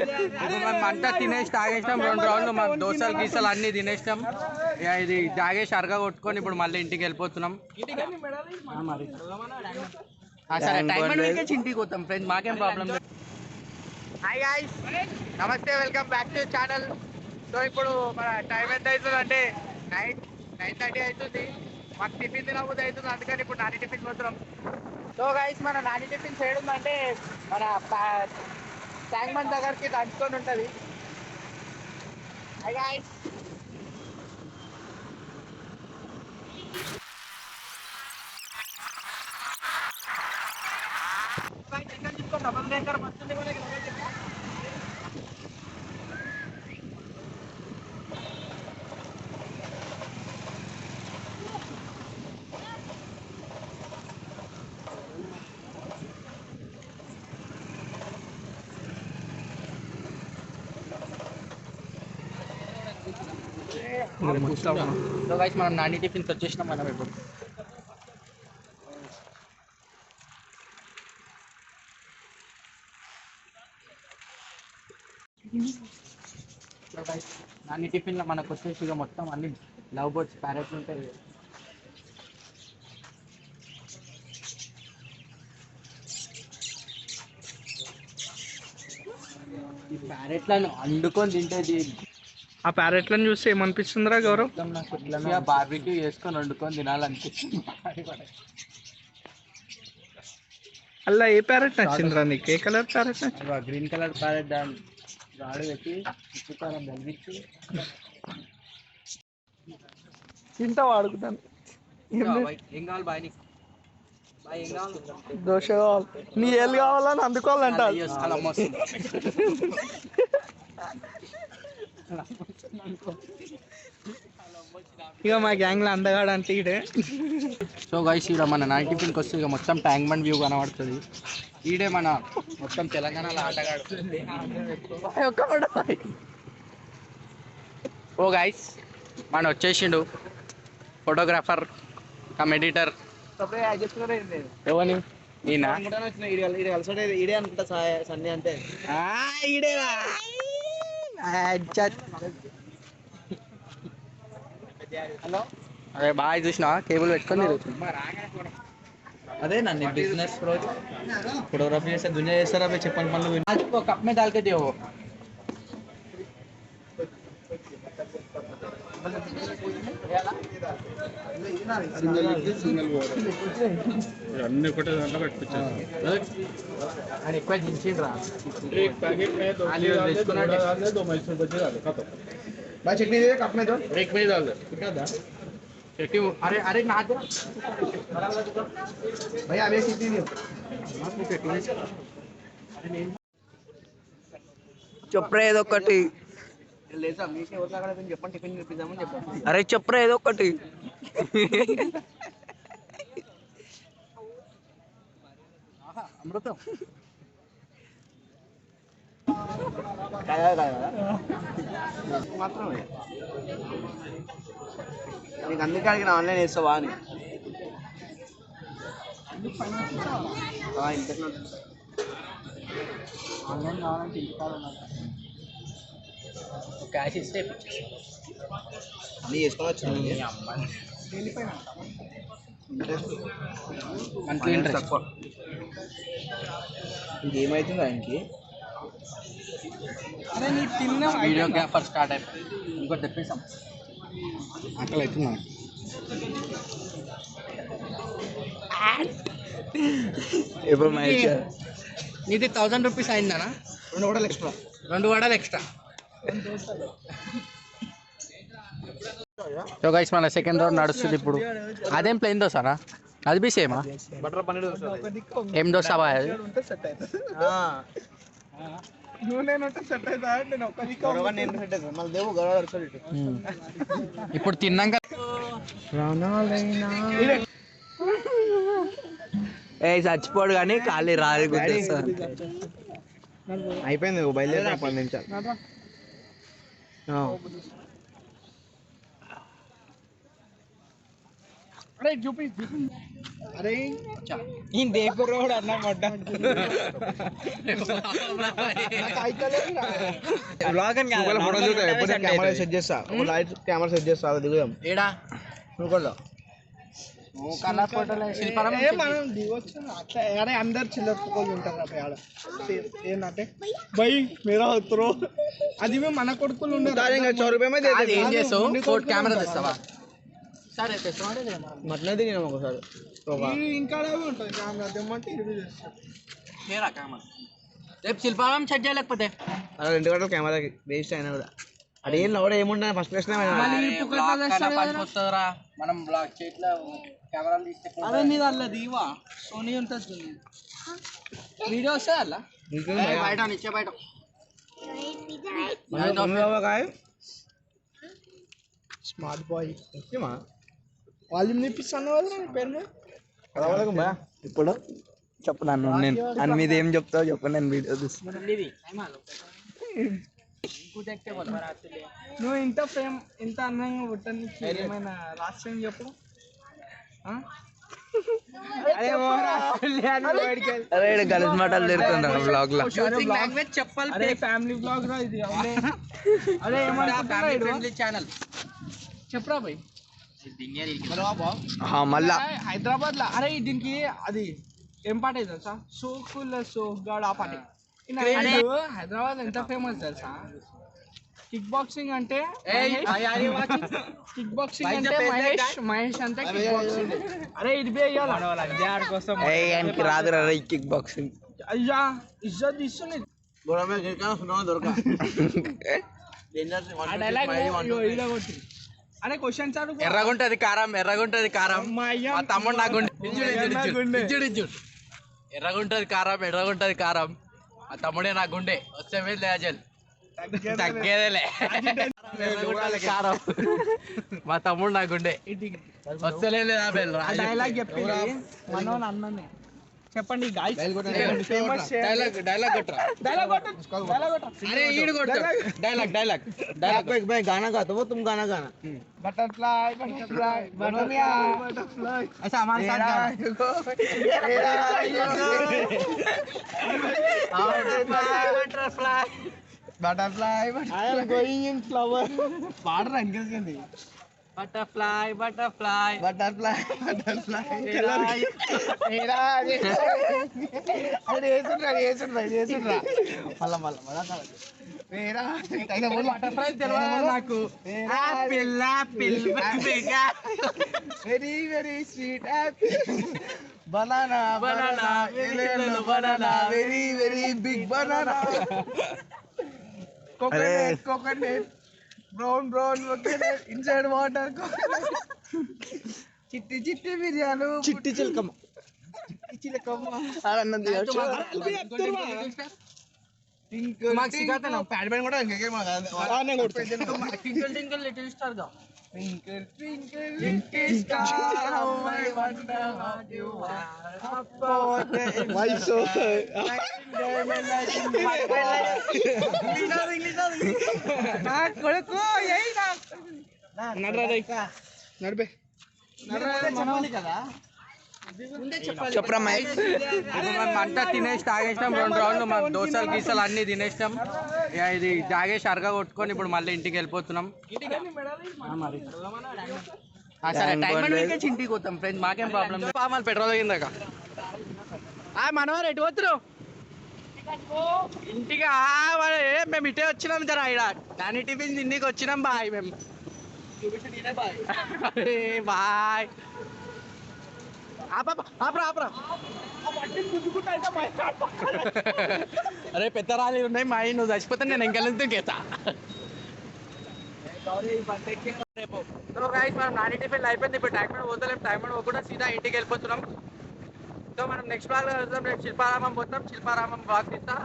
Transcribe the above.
ఇప్పుడు మనం అంతా తినేసి తాగేసినాం 2 రౌండ్లు మన దోశలు గీసలు అన్నీ తినేసినాం. ఇది తాగేసి అరగా కొట్టుకొని ఇప్పుడు మళ్ళీ ఇంటికి వెళ్ళిపోతున్నాం. మరి సరే టైం ఇంటికి పోతాం ఫ్రెండ్స్, మాకేం ప్రాబ్లం లేదు. హాయ్ గాయ్స్, నమస్తే, welcome back to channel. So ఇప్పుడు మన టైం ఎంత అవుతుంది అంటే 9:30 అవుతుంది. మాకు టిఫిన్ తినబుద్ధి అవుతుంది, అందుకని ఇప్పుడు నాని టిఫిన్ పోతున్నాం. సో గైస్, మన నాని టిఫిన్ సైడ్ ఉందంటే మన ట్యాంక్ బండ్ దగ్గరికి దంచుకొని ఉంటుంది. హాయ్ గాయ్స్, చికెన్ తీసుకో, డబల్ బ్రేకర్ వస్తుంది. సో గైస్, మనం నాని టిఫిన్స్ వచ్చేసినాం మనం ఇప్పుడు. సో గైస్, నాని టిఫిన్లో మనకు వచ్చేసి ఇక మొత్తం అన్ని లవ్ బర్డ్స్ ప్యారెట్లు ఉంటాయి. ఈ ప్యారెట్లను వండుకొని తింటేది. ఆ ప్యారెట్లను చూస్తే ఏమనిపిస్తుందిరా గౌరవ్? బార్బిక్యూ చేసుకొని వండుకొని తినాలనిపిస్తుంది. అలా ఏ ప్యారెట్ నచ్చిందిరా నీకు? ఏ కలర్ ప్యారెట్ నచ్చింది? గ్రీన్ కలర్ ప్యారెట్ దాన్ని రాడు పెట్టి ఉప్పుకారం తగ్గించి తింటా వాడుకుంటాను. ఏం కావాలి బాయ్? నీకు బాయ్ ఏం కావాలి? దోశ కావాలి. నీ ఏళ్ళు కావాలని అందుకోవాలంట. ఇక మా గ్యాంగ్ లో అందగాడు అంటే ఇడే. సో గైస్, ఇక్కడ మన నైట్ టిఫిన్కి వస్తే ఇక మొత్తం ట్యాంక్ బండ్ వ్యూ కనబడుతుంది. ఈడే మన మొత్తం తెలంగాణలో ఆటగాడు. ఓ గైస్, మన వచ్చేసిండు ఫోటోగ్రాఫర్ కమ్ ఎడిటర్. ఎవని? ఈయన ఈడే అనుకుంటా సన్నీ అంటే. ఈడేనా? హలో, అదే బాగా చూసినా కేబుల్ పెట్టుకొని అదే నన్ను బిజినెస్ ఫోటోగ్రఫీ చేస్తే దునియా చేస్తారా చెప్పండి. మళ్ళీ కప్ మీద डाल के दियो. అన్ని ఒకటే దాంట్లో కట్టించాను. అని ఎక్కువ దించిండ్రా. మైసూర్ బజ్జీ రాదు కథ भाई चटनी दे, कप में दो. एक में डाल दे. कितना था? चटनी. अरे अरे ना दो भैया, अभी चटनी नहीं. చెప్పరా ఏదో ఒకటి. అరే చెప్పరా ఏదో ఒకటి. అమృతం మాత్రమే నీకు అందుకే అడిగిన ఆన్లైన్ వేస్తావా అని. ఆన్లైన్ కావాలంటే క్యాష్ ఇస్తే అన్నీ చేసుకోవచ్చు. మంత్లీ ఇంట్రెస్ట్ తక్కువ. ఇంకేమవుతుంది ఆయనకి? అరే నీ తిన్న వీడియో గ్యాపర్ స్టార్ట్ అయిపోయి ఇంకోటి తెప్పిస్తాం. అక్కడ అవుతుంది. ఎప్పుడు నీది 1000 రూపీస్ అయిందనా? 2 వడలు ఎక్స్ట్రా. 2 వడలు ఎక్స్ట్రా. సో గైస్, మన సెకండ్ రౌండ్ నడుస్తుంది ఇప్పుడు. అదేం ప్లేన్ దోశనా? అది బి సేమా? బటర్ పన్నీర్ ఏం దోశ బాయ్ అది? ఇప్పుడు తిన్నాక చచ్చిపోడు కానీ ఖాళీ రాదు. అయిపోయింది, బయలుదేరి 10 నిమిషాలు. అరే చూపి అరే ఈ దేకు రోడ్ అన్న మొట్ట బ్లాగ్ అని కాదు ఫోటో చూస్తా ఎప్పుడు కెమెరా సెట్ చేస్తా ఒక లైట్ కెమెరా సెట్ చేస్తా అది దిగుదాం ఏడా నువ్వులో కలర్ ఫోటోలు శిల్పారాం మనం దిగొచ్చు అట్లా అరే అందరు చిల్లర ఫోటోలు ఉంటారు అక్కడ ఆడ ఏంటంటే బై మీరా ఉత్తరో అది మన కొడుకులు ఉండరు అది ఏం చేస్తావు కెమెరా తెస్తావా సరే తెస్తావా మట్లనే దిగినాం ఒకసారి ఇంకా ఉంటుంది కెమెరా తెమ్మంటే ఇది చేస్తాం ఏరా కెమెరా రేపు శిల్పారాం సెట్ చేయలేకపోతే అలా 2 గంటలు కెమెరాకి వేస్ట్ అయినా కూడా అది ఏం లోడ ఏముండే ఫస్ట్ ప్రశ్న వస్తుందిరా మనం బ్లాక్ చేతిలో కెమెరా తీస్తే అదే నీది అలా దీవా సోనీ ఉంటుంది వీడియో వస్తే అలా బయట నిచ్చే బయట స్మార్ట్ బాయ్ వాల్యూమ్ నిప్పిస్తాను కదా పేరు ఇప్పుడు చెప్పు నన్ను నేను మీద ఏం చెప్తావు చెప్పు నేను వీడియో నువ్వు ఇంత ఫేమ్ ఇంత అందంగా పుట్టడానికి ఏమైనా రాష్ట్రం చెప్పు గలీజ్ మాటలు తిరుగుతున్నారు బ్లాగ్ లో లాంగ్వేజ్ చెప్పాలి అరే ఫ్యామిలీ బ్లాగ్ రా ఇది అరే ఏమన్నా ఛానల్ చెప్పురా భయ్ మళ్ళా హైదరాబాద్ లో అరే దీనికి అది ఏం పాట అయితే తెలుసా సోకుల సోగాడు ఆ పాట హైదరాబాద్ ఎంత ఫేమస్ తెలుసా కిక్ బాక్సింగ్ అంటే కిక్ బాక్సింగ్ అంటే మహేష్ అంటే కిక్ బాక్సింగ్ అరే ఇది ఆయనకి రాదురా కిక్ బాక్సింగ్ అయ్యా ఇజ్జత్ ఇస్తుంది అరే క్వశ్చన్స్ అడుగు ఎర్రగుంటది కారం ఎర్రగుంటది కారం మా తమ్ముడు నా గుండె ఎర్రగుంటది కారం ఎర్రగుంటది కారం ఆ తమ్ముడే నా గుండె వస్తే వెళ్ళి అజల్ తగ్గేదేలే కారం మా తమ్ముడు నా గుండె వస్తలే డైలాగ్ చెప్పి మనోన్ అన్ననే చెప్పండి డైలాగ్ गाना गाते हो तुम गाना गाना बटरफ्लाई बटरफ्लाई बनोमिया बटरफ्लाई ऐसा हमारे साथ butterfly butterfly I am going in flower पाड़ रंग के बटरफ्लाई बटरफ्लाई बटरफ्लाई बटरफ्लाई मेरा अरे ये सुन मल्ला मल्ला मल्ला मेरा कैसे बोल बटरफ्लाई తెలవదు నాకు apple apple very very sweet apple banana banana yellow banana very very big banana coconut coconut brown brown coconut inside water चिट्टी चिट्टी बिरयानी चिट्टी चिलकम आनंद మాకు సిగాత నా ప్యాడ్ బ్యాండ్ కూడా ఇంకే ట్వింకిల్ ట్వింకిల్ లిటిల్ స్టార్ గా twinkle twinkle little star how I wonder what you are why so నా కొడుకు ఏయ్ నా నడబే చెప్పాలి కదా చెప్పరా మైక్ అంతా తినేసి తాగేసినాం 2 రౌండ్లు మా దోశలు గీసలు అన్ని తినేసినాం ఇది తాగేసి అరగా కొట్టుకొని ఇప్పుడు మళ్ళీ ఇంటికి వెళ్ళిపోతున్నాం సరే టైం అంటే ఇంటికి పోతాం ఫ్రెండ్స్ మాకేం ప్రాబ్లం లేదు మళ్ళీ పెట్రోల్ అయిందాక మనవారు ఎటు పోతున్నారు ఇంటికి మేము ఇటే వచ్చినాం జర ఇక్కడ దాని టిఫిన్ ఇంటికి వచ్చినాం బాయ్ మేము బాయ్ అరే పెద్ద రాలి ఉన్నాయి మా నువ్వు చచ్చిపోతే నేను ఇంకెళ్ళి గీతా రేపు సో గైస్ మనం నాని టిఫిన్ అయిపోయింది ఇప్పుడు టైం పోతలేం టైం పోకుండా సీదా ఇంటికి వెళ్ళిపోతున్నాం సో మనం నెక్స్ట్ బ్లాగ్ లో వెళ్తాం రేపు శిల్పారామం పోతాం శిల్పారామం బ్లాగ్ తీస్తా